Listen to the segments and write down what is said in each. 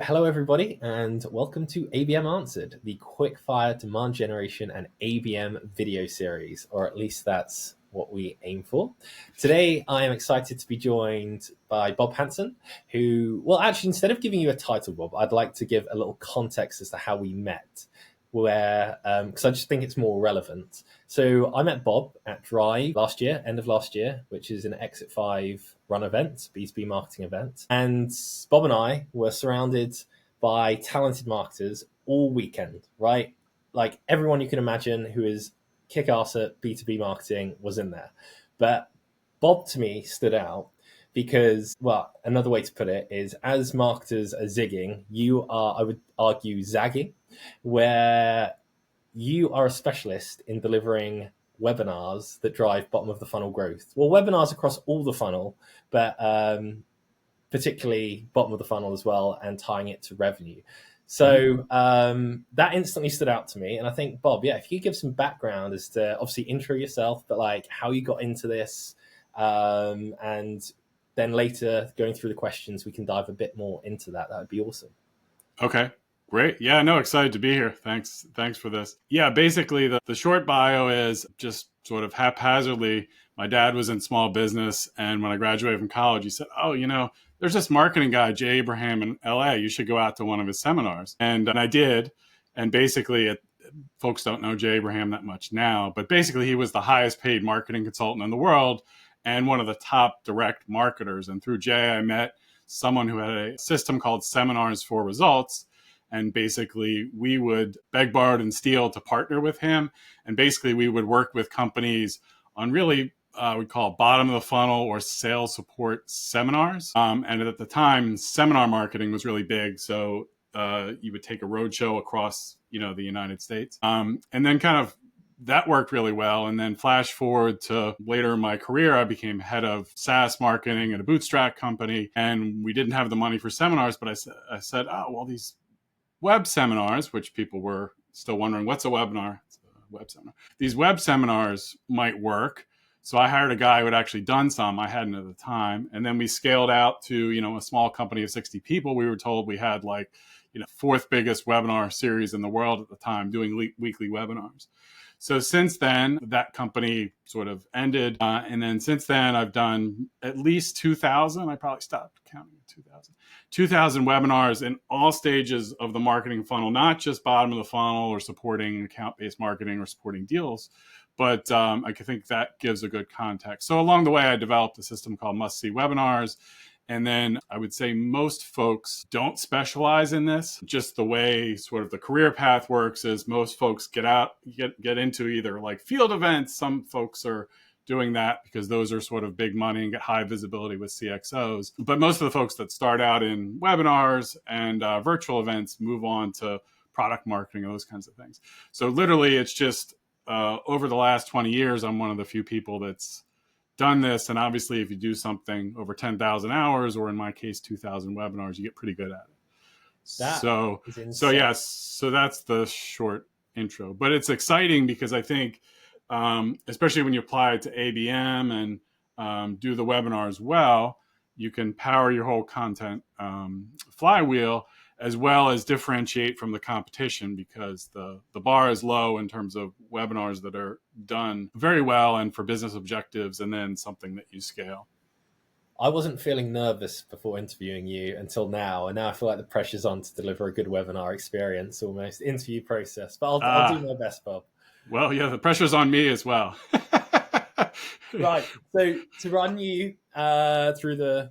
Hello, everybody, and welcome to ABM Answered, the quick-fire demand generation and ABM video series, or at least that's what we aim for. Today, I am excited to be joined by Bob Hanson, who, well, actually, instead of giving you a title, Bob, I'd like to give a little context as to how we met, because I just think it's more relevant. So I met Bob at Drive last year, end of last year, which is an Exit 5 run event, B2B marketing event. And Bob and I were surrounded by talented marketers all weekend, right? Like everyone you can imagine who is kick-ass at B2B marketing was in there. But Bob to me stood out because, well, another way to put it is as marketers are zigging, you are, I would argue, zagging, where you are a specialist in delivering webinars that drive bottom of the funnel growth. Well, webinars across all the funnel, but particularly bottom of the funnel as well, and tying it to revenue. So that instantly stood out to me. And I think, Bob, yeah, if you could give some background as to obviously intro yourself, but like how you got into this, and then later going through the questions, we can dive a bit more into that. That would be awesome. Okay, great. Yeah, no, excited to be here. Thanks for this. Yeah, basically the short bio is just sort of haphazardly. My dad was in small business, and when I graduated from college, he said, "Oh, there's this marketing guy, Jay Abraham in LA. You should go out to one of his seminars." And I did. And basically, folks don't know Jay Abraham that much now, but basically he was the highest paid marketing consultant in the world and one of the top direct marketers. And through Jay, I met someone who had a system called Seminars for Results. And basically we would beg, borrow, and steal to partner with him. And basically we would work with companies on really, we call it bottom of the funnel or sales support seminars. And at the time, seminar marketing was really big. So you would take a roadshow across, the United States. And then kind of that worked really well. And then flash forward to later in my career, I became head of SaaS marketing at a bootstrap company. And we didn't have the money for seminars, but I said, oh, well, these web seminars, which people were still wondering, what's a webinar? It's a web seminar. These web seminars might work. So I hired a guy who had actually done some. I hadn't at the time. And then we scaled out to, a small company of 60 people. We were told we had fourth biggest webinar series in the world at the time, doing weekly webinars. So since then, that company sort of ended. And then since then, I've done at least 2,000. I probably stopped counting at 2,000. 2,000 webinars in all stages of the marketing funnel, not just bottom of the funnel or supporting account-based marketing or supporting deals. But I think that gives a good context. So along the way, I developed a system called Must-See Webinars. And then I would say most folks don't specialize in this. Just the way sort of the career path works is most folks get into either like field events. Some folks are doing that because those are sort of big money and get high visibility with CXOs. But most of the folks that start out in webinars and virtual events move on to product marketing and those kinds of things. So literally it's just over the last 20 years, I'm one of the few people that's done this. And obviously, if you do something over 10,000 hours, or in my case, 2,000 webinars, you get pretty good at it. So yes, so that's the short intro. But it's exciting because I think, especially when you apply it to ABM and do the webinars well, you can power your whole content flywheel, as well as differentiate from the competition, because the bar is low in terms of webinars that are done very well and for business objectives, and then something that you scale. I wasn't feeling nervous before interviewing you until now, and now I feel like the pressure's on to deliver a good webinar experience, almost interview process. But I'll do my best, Bob. Well, yeah, the pressure's on me as well. Right. So to run you through the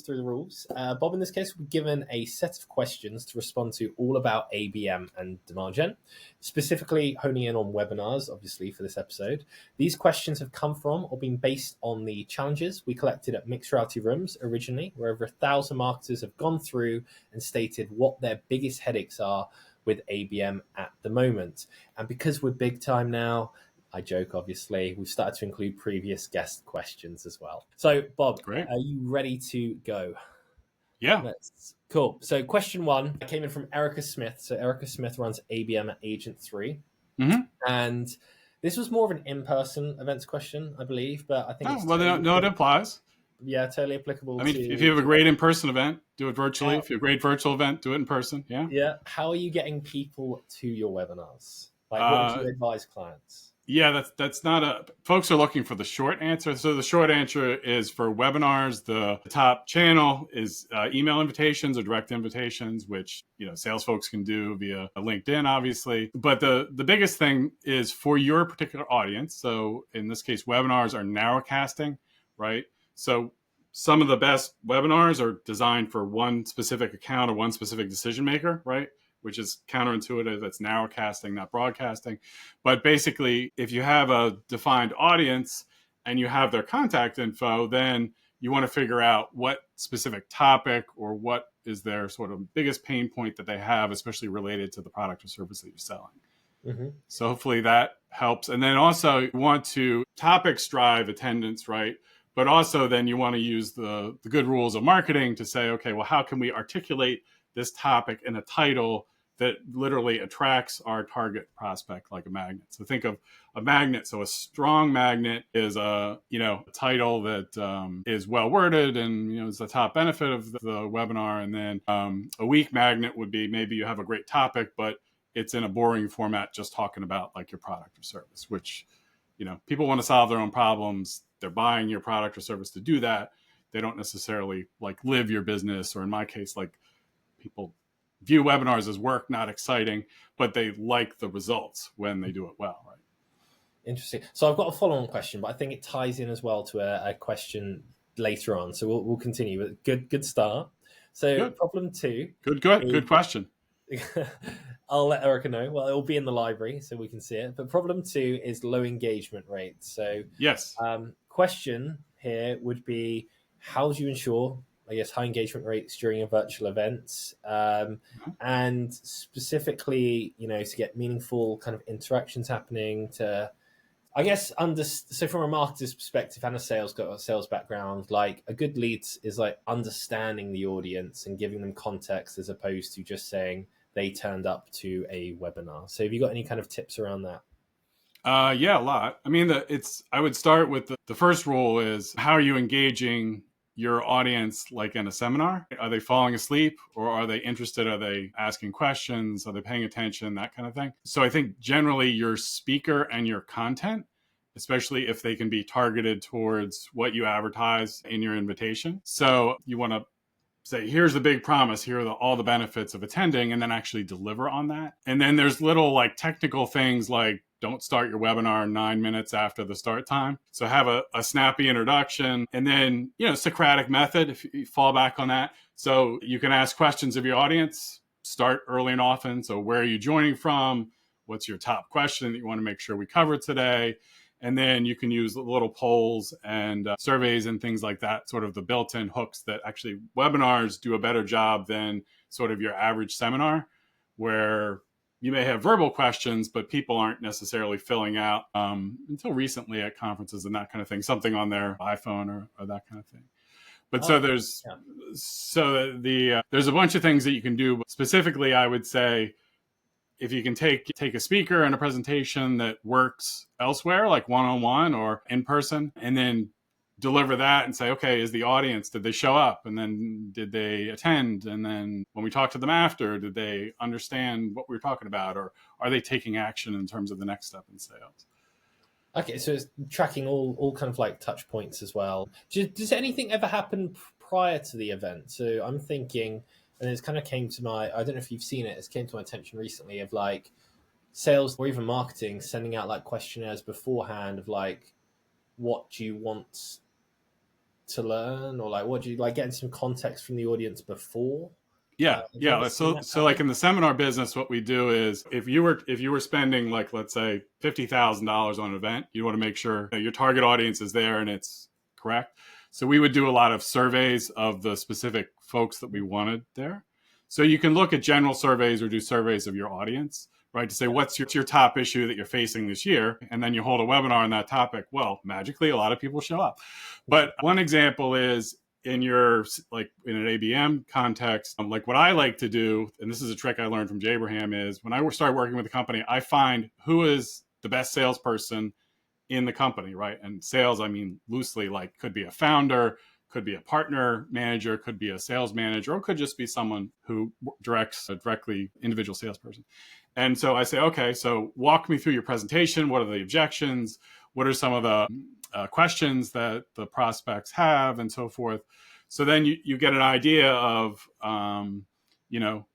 rules, Bob in this case will be given a set of questions to respond to all about ABM and Demand Gen, specifically honing in on webinars, obviously, for this episode. These questions have come from or been based on the challenges we collected at Mixed Reality Rooms originally, where over 1,000 marketers have gone through and stated what their biggest headaches are with ABM at the moment. And because we're big time now, I joke, obviously, we've started to include previous guest questions as well. So, Bob, Great. Are you ready to go? Yeah. Cool. So question one came in from Erica Smith. So Erica Smith runs ABM at Agent 3. Mm-hmm. And this was more of an in-person events question, I believe, but I think it applies. Yeah, totally applicable I mean, if you have a to great in-person event, do it virtually. how, If you have a great virtual event, do it in person. Yeah. yeah, how are you getting people to your webinars? Like, what would Uh, you advise clients? Yeah, that's not a. Folks are looking for the short answer. So the short answer is for webinars. The top channel is email invitations or direct invitations, which sales folks can do via LinkedIn, obviously. But the biggest thing is for your particular audience. So in this case, webinars are narrowcasting, right? So some of the best webinars are designed for one specific account or one specific decision maker, right? Which is counterintuitive. That's narrowcasting, not broadcasting. But basically, if you have a defined audience and you have their contact info, then you want to figure out what specific topic or what is their sort of biggest pain point that they have, especially related to the product or service that you're selling. Mm-hmm. So hopefully that helps. And then also you want to topics drive attendance, right? But also then you want to use the good rules of marketing to say, okay, well, how can we articulate this topic in a title that literally attracts our target prospect like a magnet? So think of a magnet. So a strong magnet is a title that is well worded and is the top benefit of the webinar. And then a weak magnet would be maybe you have a great topic, but it's in a boring format, just talking about like your product or service, which people want to solve their own problems. They're buying your product or service to do that. They don't necessarily like live your business, or in my case, like people view webinars as work, not exciting, but they like the results when they do it well, right? Interesting. So I've got a follow-on question, but I think it ties in as well to a question later on. So we'll continue. But good start. So Good. problem 2. Good question. I'll let Erica know. Well, it will be in the library so we can see it. But problem 2 is low engagement rate. So yes, question here would be, how do you ensure, I guess, high engagement rates during a virtual event, and specifically, to get meaningful kind of interactions happening to, I guess, so from a marketer's perspective and a sales background, like a good lead is like understanding the audience and giving them context as opposed to just saying they turned up to a webinar. So have you got any kind of tips around that? Yeah, a lot. I mean, I would start with the first rule is, how are you engaging your audience like in a seminar? Are they falling asleep, or are they interested? Are they asking questions? Are they paying attention? That kind of thing. So I think generally your speaker and your content, especially if they can be targeted towards what you advertise in your invitation. So you want to say, here's the big promise, here are all the benefits of attending, and then actually deliver on that. And then there's little like technical things like, don't start your webinar 9 minutes after the start time. So have a snappy introduction, and then, Socratic method, if you fall back on that. So you can ask questions of your audience, start early and often. So where are you joining from? What's your top question that you want to make sure we cover today? And then you can use little polls and surveys and things like that, sort of the built-in hooks that actually webinars do a better job than sort of your average seminar, where you may have verbal questions, but people aren't necessarily filling out until recently at conferences and that kind of thing, something on their iPhone or that kind of thing. But there's a bunch of things that you can do. Specifically, I would say, if you can take a speaker and a presentation that works elsewhere, like one-on-one or in person, and then deliver that and say, okay, is the audience, did they show up? And then did they attend? And then when we talk to them after, did they understand what we were talking about? Or are they taking action in terms of the next step in sales? Okay, so it's tracking all kind of like touch points as well. Does anything ever happen prior to the event? So I'm thinking, and it's kind of came to I don't know if you've seen it, it's came to my attention recently, of like sales or even marketing sending out like questionnaires beforehand of like, what do you want to learn, or like what do you like, getting some context from the audience before? Yeah. So like in the seminar business, what we do is, if you were spending like, let's say $50,000 on an event, you want to make sure that your target audience is there and it's correct. So we would do a lot of surveys of the specific folks that we wanted there. So you can look at general surveys or do surveys of your audience, right? To say, what's your top issue that you're facing this year? And then you hold a webinar on that topic. Well, magically, a lot of people show up. But one example is, in your, like in an ABM context, like what I like to do, and this is a trick I learned from Jay Abraham, is when I start working with a company, I find who is the best salesperson in the company, right? And sales, I mean loosely, like could be a founder, could be a partner manager, could be a sales manager, or could just be someone who directs a directly individual salesperson. And so I say, okay, so walk me through your presentation. What are the objections? What are some of the questions that the prospects have, and so forth. So then you get an idea of,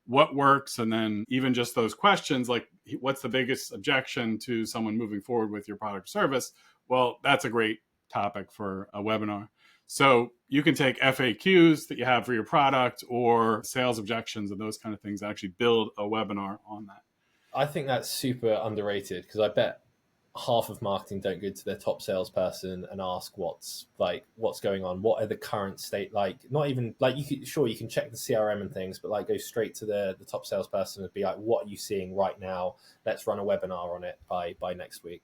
what works. And then even just those questions, like what's the biggest objection to someone moving forward with your product or service? Well, that's a great topic for a webinar. So you can take FAQs that you have for your product or sales objections and those kind of things, and actually build a webinar on that. I think that's super underrated, because I bet half of marketing don't go to their top salesperson and ask what's going on, what are the current state, like not even like you can check the CRM and things, but like go straight to the top salesperson and be like, what are you seeing right now? Let's run a webinar on it by next week.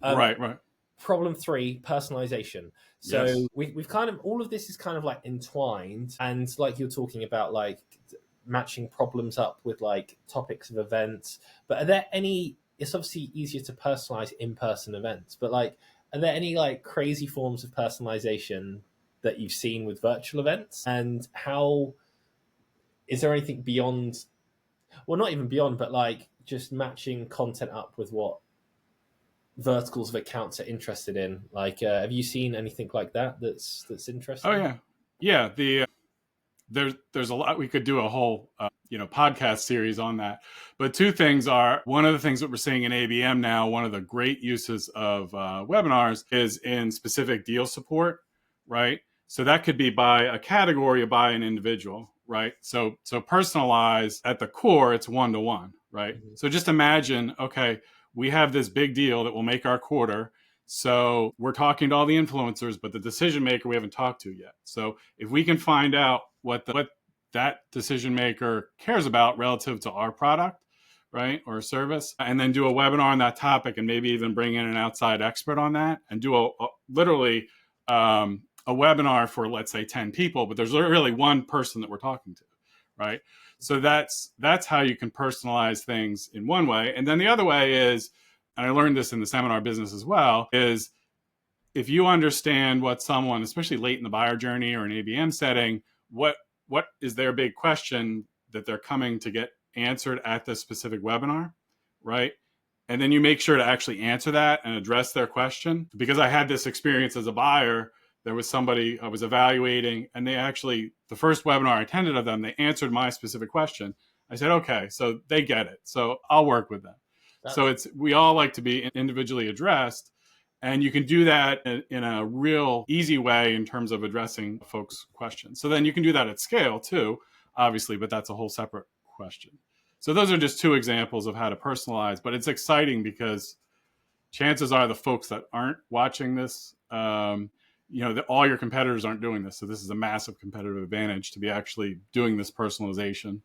Right. Problem 3, personalization. So yes. we've kind of, all of this is kind of like entwined, and like you're talking about, like matching problems up with like topics of events. But are there any, it's obviously easier to personalize in-person events, but like, are there any like crazy forms of personalization that you've seen with virtual events? And how, is there anything beyond, well, not even beyond, but like just matching content up with what verticals of accounts are interested in? Like, have you seen anything like that that's interesting? Oh yeah. There's a lot. We could do a whole podcast series on that. But two things are, one of the things that we're seeing in ABM now, one of the great uses of webinars is in specific deal support, right? So that could be by a category or by an individual, right? So personalized at the core, it's one-to-one, right? Mm-hmm. So just imagine, okay, we have this big deal that will make our quarter. So we're talking to all the influencers, but the decision maker we haven't talked to yet. So if we can find out what that decision maker cares about relative to our product, right, or service, and then do a webinar on that topic, and maybe even bring in an outside expert on that, and do literally a webinar for, let's say, 10 people, but there's really one person that we're talking to, right? So that's how you can personalize things in one way. And then the other way is, and I learned this in the seminar business as well, is if you understand what someone, especially late in the buyer journey or an ABM setting, what is their big question that they're coming to get answered at this specific webinar, right? And then you make sure to actually answer that and address their question. Because I had this experience as a buyer, there was somebody I was evaluating, and they actually, the first webinar I attended of them, they answered my specific question. I said, okay, so they get it. So I'll work with them. So we all like to be individually addressed, and you can do that in a real easy way in terms of addressing folks' questions. So then you can do that at scale too, obviously, but that's a whole separate question. So those are just two examples of how to personalize, but it's exciting because chances are the folks that aren't watching this, all your competitors aren't doing this. So this is a massive competitive advantage to be actually doing this personalization.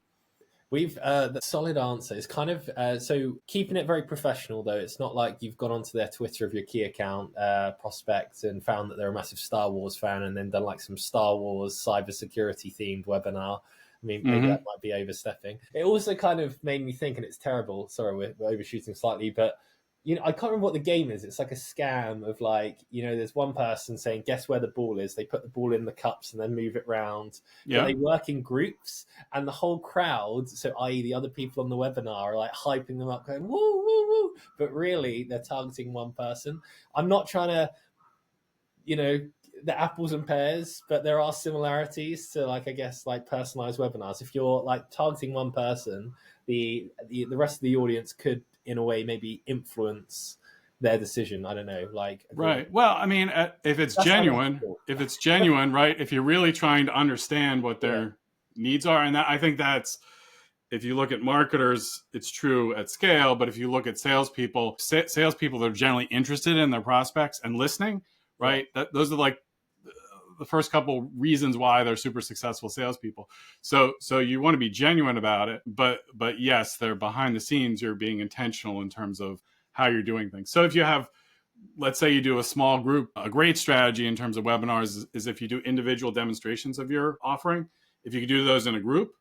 We've the solid answer is kind of so keeping it very professional, though. It's not like you've gone onto their Twitter of your key account prospects and found that they're a massive Star Wars fan and then done like some Star Wars cybersecurity themed webinar. I mean, maybe that might be overstepping. It also kind of made me think, and it's terrible. Sorry, we're overshooting slightly, but I can't remember what the game is. It's like a scam of like, there's one person saying, guess where the ball is. They put the ball in the cups and then move it round. Yeah. But they work in groups, and the whole crowd, so i.e. the other people on the webinar, are like hyping them up, going, woo, woo, woo. But really, they're targeting one person. I'm not trying to, the apples and pears, but there are similarities to, like, I guess, like personalized webinars. If you're like targeting one person, the rest of the audience could, in a way, maybe influence their decision. I don't know, like. Right. Well, I mean, if it's genuine, right? If you're really trying to understand what their needs are, and I think that's, if you look at marketers, it's true at scale. But if you look at salespeople that are generally interested in their prospects and listening, right? Those are like the first couple reasons why they're super successful salespeople. So you want to be genuine about it, but yes, they're behind the scenes. You're being intentional in terms of how you're doing things. So if you have, let's say you do a small group, a great strategy in terms of webinars is if you do individual demonstrations of your offering. If you can do those in a group,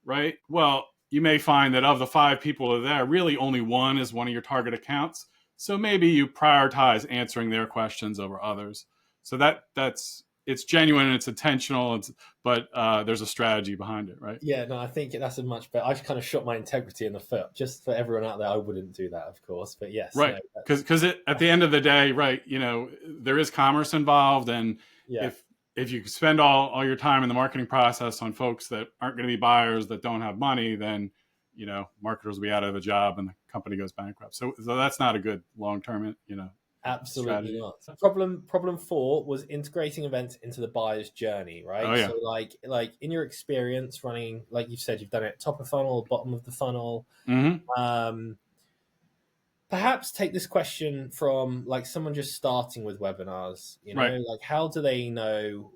right? Well, you may find that of the 5 people that are there, really only one is one of your target accounts. So maybe you prioritize answering their questions over others. So that's it's genuine and it's intentional, but there's a strategy behind it, right? Yeah, no, I think that's a much better. I've kind of shot my integrity in the foot. Just for everyone out there, I wouldn't do that, of course. But yes, Right. no, Because at the end of the day, right, there is commerce involved. And yeah, if you spend all your time in the marketing process on folks that aren't going to be buyers, that don't have money, then, marketers will be out of a job and the company goes bankrupt. So that's not a good long-term, absolutely strategy. not. Problem four was integrating events into the buyer's journey, Oh, right? yeah. So like in your experience running, like you've said, you've done it top of funnel, bottom of the funnel. Mm-hmm. Um, Perhaps take this question from like someone just starting with webinars, Right. like how do they know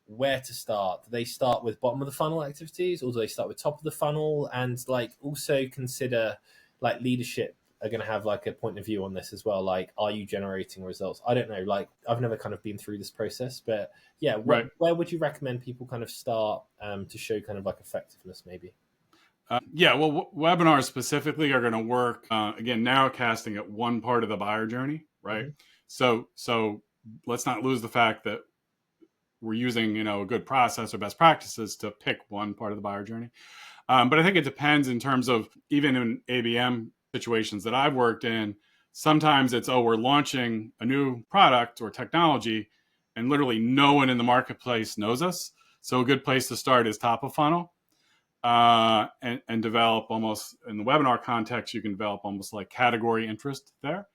where to start? Do they start with bottom of the funnel activities or do they start with top of the funnel? And like also consider like leadership are going to have like a point of view on this as well. Like, are you generating results? I don't know. Like I've never kind of been through this process, but yeah, Right. where would you recommend people kind of start to show kind of like effectiveness maybe? Yeah, well, webinars specifically are going to work again narrowcasting at one part of the buyer journey, right? Mm-hmm. So let's not lose the fact that we're using a good process or best practices to pick one part of the buyer journey. But I think it depends in terms of even in ABM situations that I've worked in. Sometimes it's we're launching a new product or technology, and literally no one in the marketplace knows us. So a good place to start is top of funnel. And develop almost in the webinar context, you can develop almost like category interest there.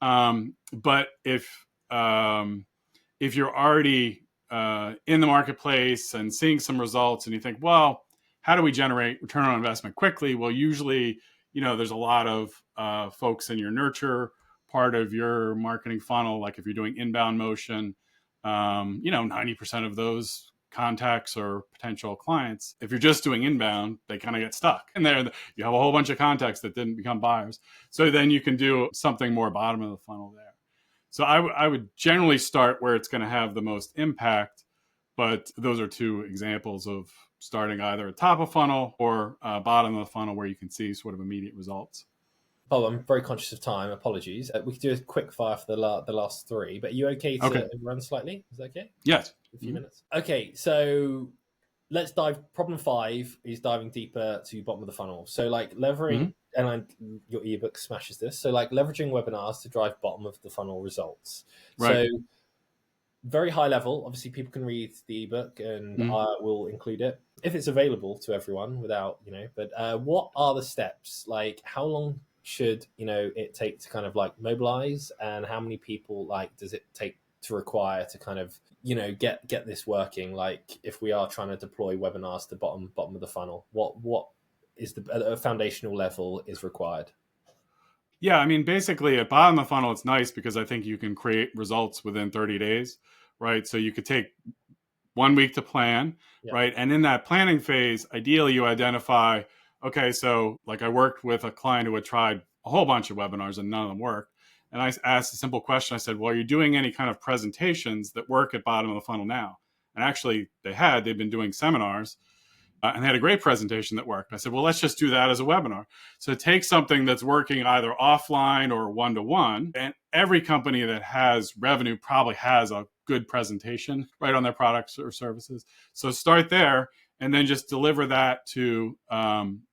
But if you're already in the marketplace and seeing some results, and you think, well, how do we generate return on investment quickly? Well, usually, there's a lot of folks in your nurture part of your marketing funnel. Like if you're doing inbound motion, 90% of those contacts or potential clients, if you're just doing inbound, they kind of get stuck and there you have a whole bunch of contacts that didn't become buyers. So then you can do something more bottom of the funnel there. So I would generally start where it's going to have the most impact, but those are two examples of starting either at top of funnel or bottom of the funnel where you can see sort of immediate results. Oh, I'm very conscious of time. Apologies. We could do a quick fire for the last three, but are you okay to Okay. run slightly? Is that okay? Yes. A few minutes. Okay, so let's dive. Problem five is diving deeper to bottom of the funnel. So like leveraging, and your ebook smashes this. So like leveraging webinars to drive bottom of the funnel results. Right. So very high level. Obviously, people can read the ebook, and I will include it if it's available to everyone without But what are the steps? Like, how long should it take to kind of like mobilize, and how many people like does it take to require to kind of get this working? Like, if we are trying to deploy webinars to bottom of the funnel, what is the foundational level is required? Yeah, I mean, basically at bottom of the funnel, it's nice because I think you can create results within 30 days, right? So you could take 1 week to plan, Yeah. right? And in that planning phase, ideally you identify, okay, so like I worked with a client who had tried a whole bunch of webinars and none of them worked. And I asked a simple question. I said, well, are you doing any kind of presentations that work at bottom of the funnel now? And actually they've been doing seminars and they had a great presentation that worked. I said, well, let's just do that as a webinar. So take something that's working either offline or one-to-one. And every company that has revenue probably has a good presentation right on their products or services. So start there and then just deliver that to,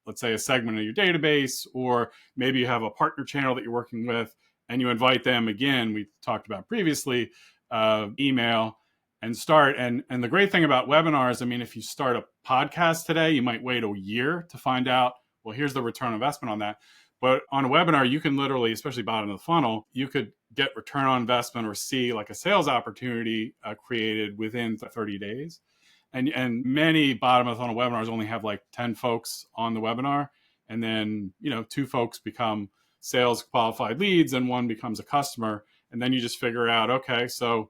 let's say, a segment of your database, or maybe you have a partner channel that you're working with and you invite them again, we talked about previously, email, and start. And the great thing about webinars, I mean, if you start a podcast today, you might wait a year to find out, well, here's the return on investment on that. But on a webinar, you can literally, especially bottom of the funnel, you could get return on investment or see like a sales opportunity created within 30 days. And many bottom of the funnel webinars only have like 10 folks on the webinar. And then, 2 folks become sales qualified leads and 1 becomes a customer. And then you just figure out, okay, so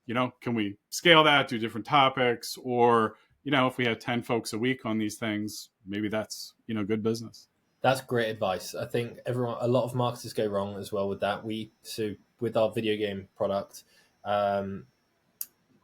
can we scale that to different topics? Or, if we had 10 folks a week on these things, maybe that's, good business. That's great advice. I think a lot of marketers go wrong as well with that. With our video game product,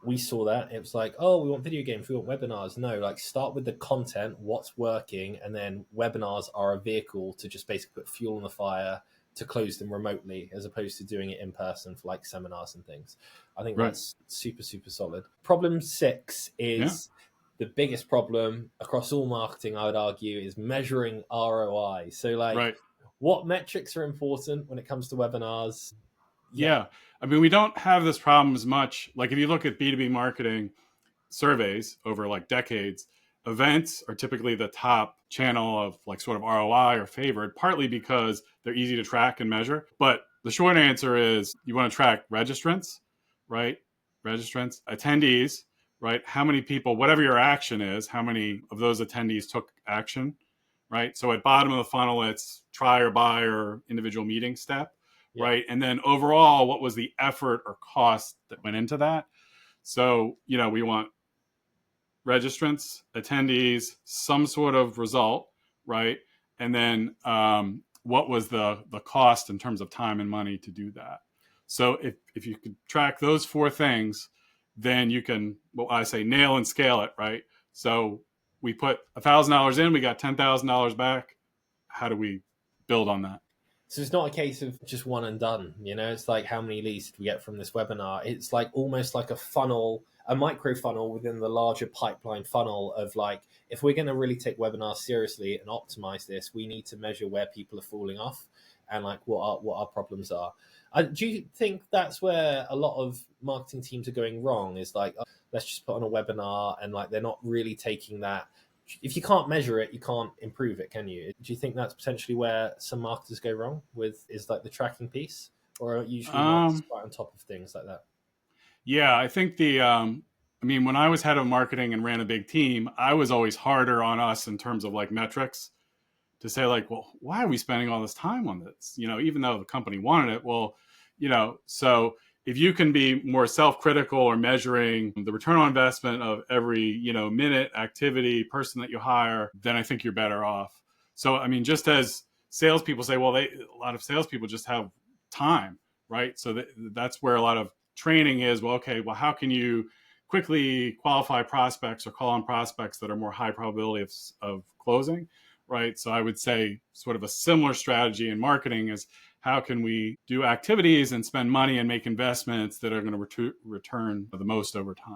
we saw that it was like, oh, we want video games, we want webinars. No, like start with the content, what's working, and then webinars are a vehicle to just basically put fuel on the fire to close them remotely as opposed to doing it in person for like seminars and things. I think Right. that's super, super solid. Problem 6 Yeah. is the biggest problem across all marketing, I would argue, is measuring ROI. So, like, Right. what metrics are important when it comes to webinars? Yeah. Yeah. I mean, we don't have this problem as much. Like if you look at B2B marketing surveys over like decades, events are typically the top channel of like sort of ROI or favored, partly because they're easy to track and measure. But the short answer is you want to track registrants, right? Registrants, attendees, right? How many people, whatever your action is, how many of those attendees took action, right? So at bottom of the funnel, it's try or buy or individual meeting step, Yeah. right? And then overall, what was the effort or cost that went into that? So, we want registrants, attendees, some sort of result, right? And then what was the cost in terms of time and money to do that? So if you could track those 4 things, then you can, well, I say nail and scale it, right? So we put $1,000 in, we got $10,000 back. How do we build on that? So it's not a case of just one and done. It's like how many leads did we get from this webinar? It's like almost like a funnel, a micro funnel within the larger pipeline funnel of like, if we're going to really take webinars seriously and optimize this, we need to measure where people are falling off and like what our problems are. Do you think that's where a lot of marketing teams are going wrong? Is like, oh, let's just put on a webinar and like they're not really taking that. If you can't measure it, you can't improve it, can you? Do you think that's potentially where some marketers go wrong with, is like the tracking piece, or are usually marketers quite on top of things like that? Yeah, I think when I was head of marketing and ran a big team, I was always harder on us in terms of like metrics to say like, well, why are we spending all this time on this? Even though the company wanted it, well, so if you can be more self-critical or measuring the return on investment of every, minute, activity, person that you hire, then I think you're better off. So, I mean, just as salespeople say, well, a lot of salespeople just have time, right? So that's where a lot of training is. Well, okay, well, how can you quickly qualify prospects or call on prospects that are more high probability of closing, right? So I would say sort of a similar strategy in marketing is how can we do activities and spend money and make investments that are going to return the most over time,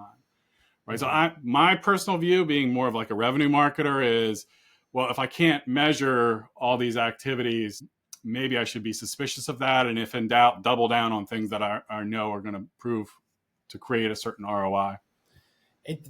right? Mm-hmm. So my personal view, being more of like a revenue marketer, is, well, if I can't measure all these activities, maybe I should be suspicious of that. And if in doubt, double down on things that I know are going to prove to create a certain ROI.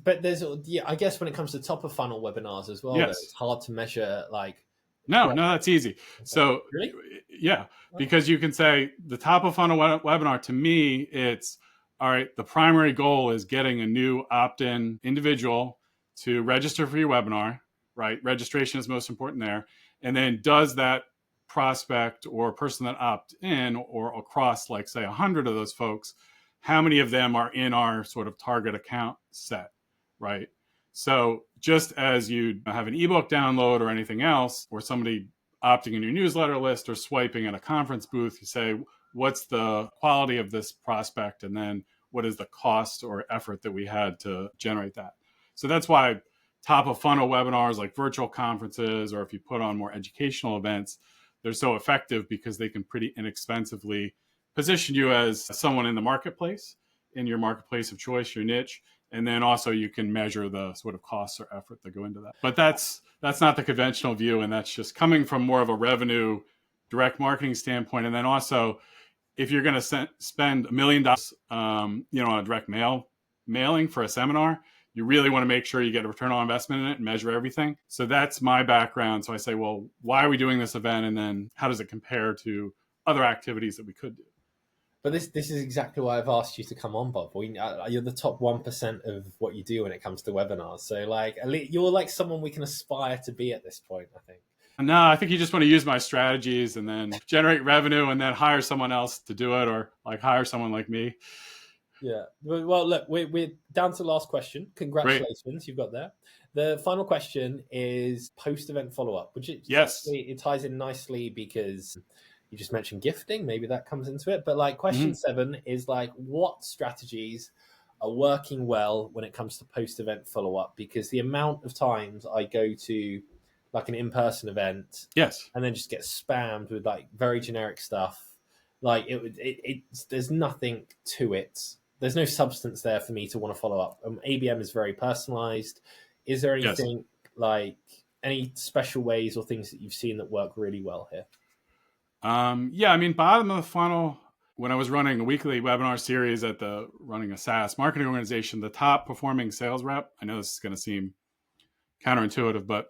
But there's, yeah, I guess when it comes to top of funnel webinars as well, though, Yes. it's hard to measure like. No, that's easy. So, really? Yeah, because you can say the top of funnel webinar, to me, it's all right. The primary goal is getting a new opt-in individual to register for your webinar, right? Registration is most important there. And then does that prospect or person that opt in, or across like say 100 of those folks, how many of them are in our sort of target account set, right? So just as you have an ebook download or anything else, or somebody opting in your newsletter list or swiping at a conference booth, you say, what's the quality of this prospect? And then what is the cost or effort that we had to generate that? So that's why top of funnel webinars like virtual conferences, or if you put on more educational events, they're so effective because they can pretty inexpensively position you as someone in the marketplace, in your marketplace of choice, your niche. And then also you can measure the sort of costs or effort that go into that. But that's not the conventional view. And that's just coming from more of a revenue direct marketing standpoint. And then also, if you're going to spend $1 million, on a direct mailing for a seminar, you really want to make sure you get a return on investment in it and measure everything. So that's my background. So I say, well, why are we doing this event? And then how does it compare to other activities that we could do? But this is exactly why I've asked you to come on, Bob. You're the top 1% of what you do when it comes to webinars. So like, you're like someone we can aspire to be at this point, I think. No, I think you just want to use my strategies and then generate revenue and then hire someone else to do it, or like hire someone like me. Yeah. Well, look, we're down to the last question. Congratulations, Great. You've got there. The final question is post-event follow-up, which it ties in nicely because you just mentioned gifting. Maybe that comes into it. But like question 7 is like, what strategies are working well when it comes to post-event follow-up? Because the amount of times I go to like an in-person event, Yes. and then just get spammed with like very generic stuff. Like there's nothing to it. There's no substance there for me to want to follow up. ABM is very personalized. Is there Yes. anything like any special ways or things that you've seen that work really well here? Yeah, I mean, bottom of the funnel, when I was running a weekly webinar series running a SaaS marketing organization, the top performing sales rep, I know this is going to seem counterintuitive, but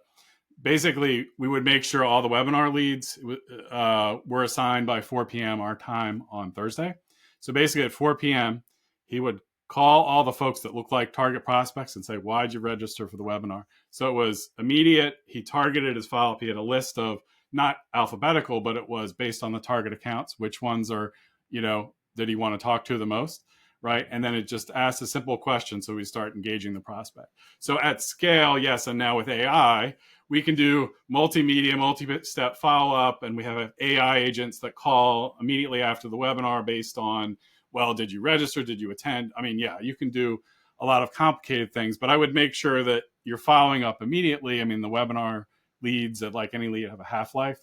basically we would make sure all the webinar leads were assigned by 4 p.m. our time on Thursday. So basically at 4 p.m., he would call all the folks that look like target prospects and say, why'd you register for the webinar? So it was immediate. He targeted his follow-up. He had a list of, not alphabetical, but it was based on the target accounts, which ones are, did he want to talk to the most, right? And then it just asked a simple question, so we start engaging the prospect. So at scale, yes, and now with AI, we can do multimedia, multi-step follow-up, and we have AI agents that call immediately after the webinar based on, well, did you register? Did you attend? I mean, yeah, you can do a lot of complicated things, but I would make sure that you're following up immediately. I mean, the webinar leads, like any lead, have a half-life.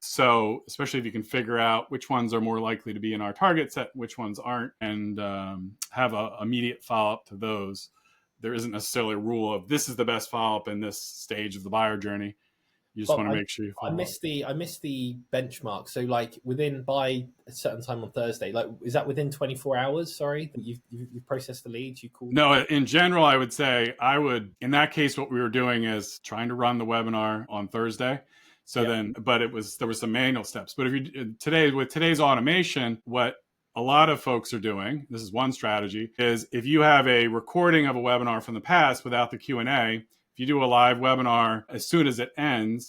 So especially if you can figure out which ones are more likely to be in our target set, which ones aren't, and have an immediate follow-up to those. There isn't necessarily a rule of this is the best follow-up in this stage of the buyer journey. You just want to make sure you follow up. I missed the benchmark. So like by a certain time on Thursday, like is that within 24 hours? Sorry, that you've processed the leads. You called. No, in general, I would say in that case, what we were doing is trying to run the webinar on Thursday. So then, but there was some manual steps. But with today's automation, what a lot of folks are doing, this is one strategy, is if you have a recording of a webinar from the past without the Q&A, if you do a live webinar, as soon as it ends,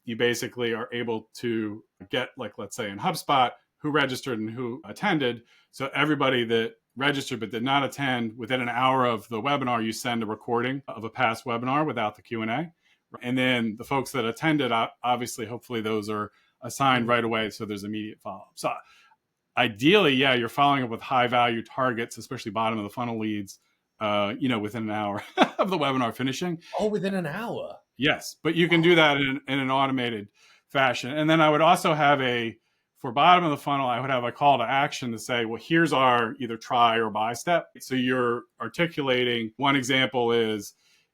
you basically are able to get, like, let's say in HubSpot, who registered and who attended. So everybody that registered but did not attend, within an hour of the webinar, you send a recording of a past webinar without the Q&A. And then the folks that attended, obviously, hopefully those are assigned right away, so there's immediate follow-up. So ideally, yeah, you're following up with high-value targets, especially bottom of the funnel leads, within an hour of the webinar finishing. Oh, within an hour? Yes, but you can do that in an automated fashion. And then I would also have for bottom of the funnel, I would have a call to action to say, well, here's our either try or buy step. So you're articulating, one example is,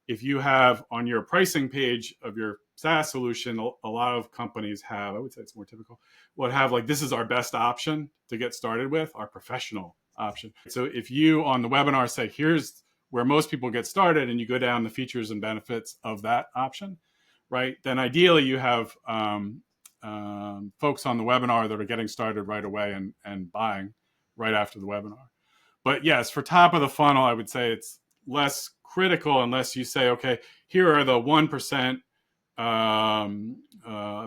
if you have on your pricing page of your SaaS solution, a lot of companies have, I would say it's more typical, would have like, this is our best option to get started with, our professional option. So if you on the webinar say, here's where most people get started, and you go down the features and benefits of that option, right? Then ideally you have folks on the webinar that are getting started right away and buying right after the webinar. But yes, for top of the funnel, I would say it's less critical unless you say, okay, here are the 1%,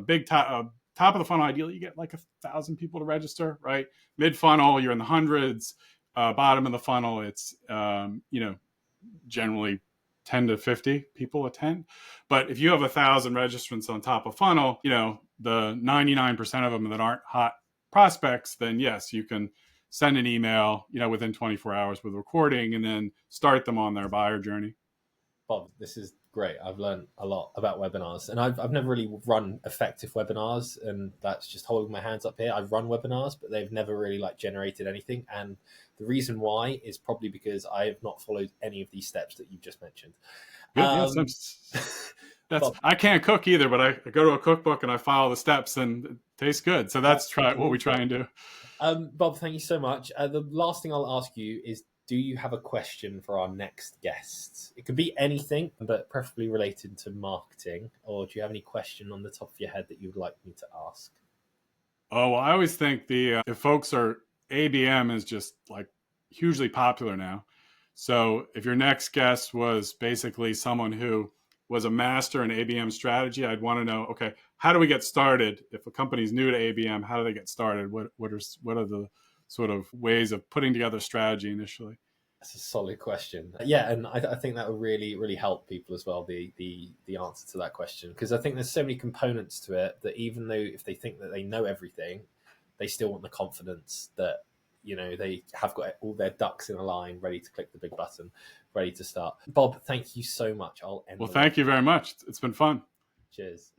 big top of the funnel. Ideally, you get like 1,000 people to register, right? Mid funnel, you're in the hundreds. Bottom of the funnel, it's generally 10 to 50 people attend. But if you have 1,000 registrants on top of funnel, the 99% of them that aren't hot prospects, then yes, you can send an email, within 24 hours with recording, and then start them on their buyer journey. Bob, this is great. I've learned a lot about webinars, and I've never really run effective webinars, and that's just holding my hands up here. I've run webinars, but they've never really generated anything. And the reason why is probably because I have not followed any of these steps that you've just mentioned. Yes, I can't cook either, but I go to a cookbook and I follow the steps, and it tastes good. So that's what we try and do. Bob, thank you so much. The last thing I'll ask you is, do you have a question for our next guest? It could be anything, but preferably related to marketing. Or do you have any question on the top of your head that you would like me to ask? Oh, well, I always think if folks ABM is just like hugely popular now. So if your next guest was basically someone who was a master in ABM strategy, I'd want to know, okay, how do we get started? If a company's new to ABM, how do they get started? What are the sort of ways of putting together strategy initially? That's a solid question. Yeah, and I think that will really, really help people as well, the answer to that question. Because I think there's so many components to it that even though if they think that they know everything, they still want the confidence that, they have got all their ducks in a line, ready to click the big button, ready to start. Bob, thank you so much. Well, thank you very much. It's been fun. Cheers.